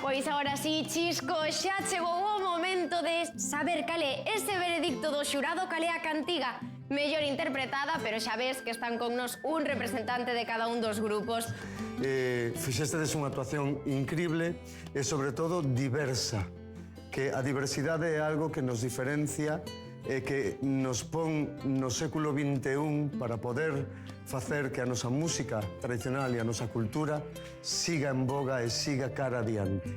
Pois agora sí, Chisco, xa chegou o momento de saber cal é ese veredicto do xurado, cal é a cantiga mellor interpretada, pero xa ves que están con nos un representante de cada un dos grupos. Fixestedes unha actuación increíble e, sobre todo, diversa. Que a diversidade é algo que nos diferencia e que nos pon no século XXI para poder facer que a nosa música tradicional e a nosa cultura siga en boga e siga cara adiante.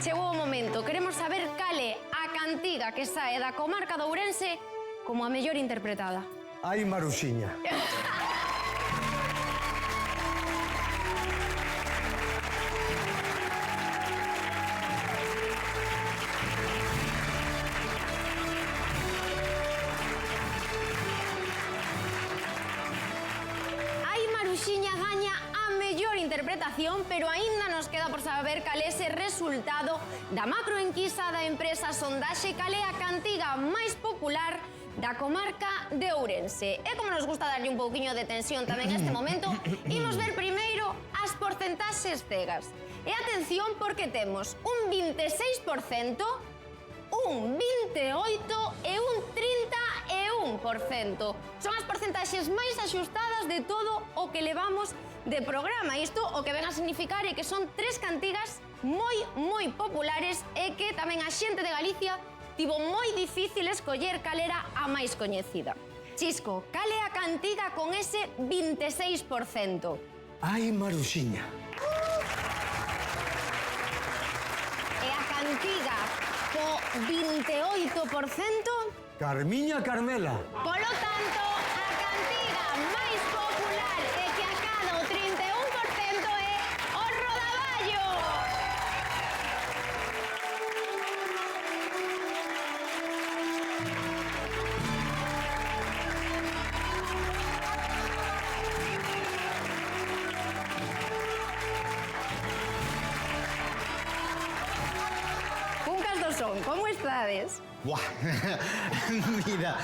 Chegou o momento, queremos saber cal é a cantiga que sae da comarca de Ourense como a mellor interpretada. Ai, Maruxiña. Maruxiña gaña a mellor interpretación, pero aínda nos queda por saber cal é ese resultado da macroenquisa da empresa Sondaxe, cal é a cantiga máis popular da comarca de Ourense. E como nos gusta darlle un pouquiño de tensión tamén neste momento, imos ver primeiro as porcentaxes cegas. E atención porque temos un 26%, un 28% e un 31%. Son as porcentaxes máis axustadas de todo o que levamos de programa. Isto o que ven a significar é que son tres cantigas moi populares e que tamén a xente de Galicia tivo moi difícil escoller cal era a máis coñecida. Chisco, cal é a cantiga con ese 26%? Ai, Maruxiña. E a cantiga co 28%? Carmiña Carmela. Polo tanto, a cantiga máis popular e que acada o 31% é o Rodaballo. Cuncas do Son, como estades? Buah, mira,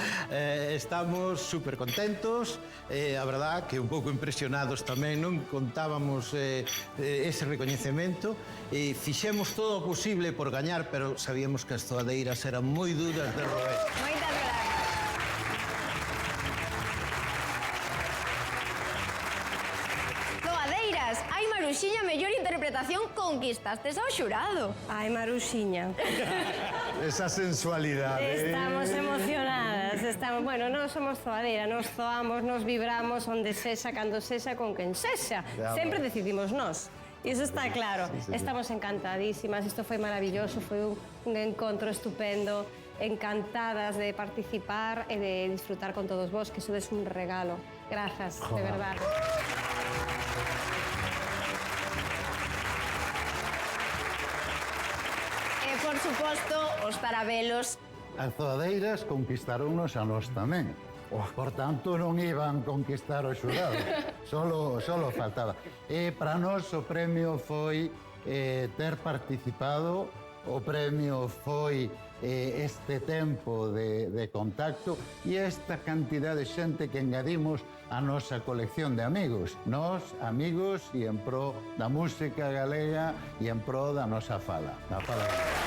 estamos super contentos, a verdad que un pouco impresionados tamén, non contábamos ese recoñecemento e fixemos todo o posible por gañar, pero sabíamos que as zoadeiras eran moi duras de roer. Moitas gracias. Zoadeiras, ai Maruxiña, mellor interpretación, conquistastes ao xurado. Ai, Maruxiña. Esa sensualidade. Estamos emocionadas, bueno, non somos zoadeira, nos zoamos, nos vibramos onde sexa, cando sexa, con quen sexa. Sempre decidimos nós. Iso está claro. Estamos encantadísimas, isto foi maravilloso, foi un encontro estupendo, encantadas de participar e de disfrutar con todos vos, que sodes un regalo. Grazas, de verdade. Por suposto, os tarabelos. As zoadeiras conquistaronnos a nós tamén. Por tanto, non iban conquistar o xurado. Solo faltaba. E para nós o premio foi ter participado, o premio foi este tempo de contacto e esta cantidad de xente que engadimos a nosa colección de amigos. Nós, amigos, e en pro da música galega e en pro da nosa fala. Da fala galega.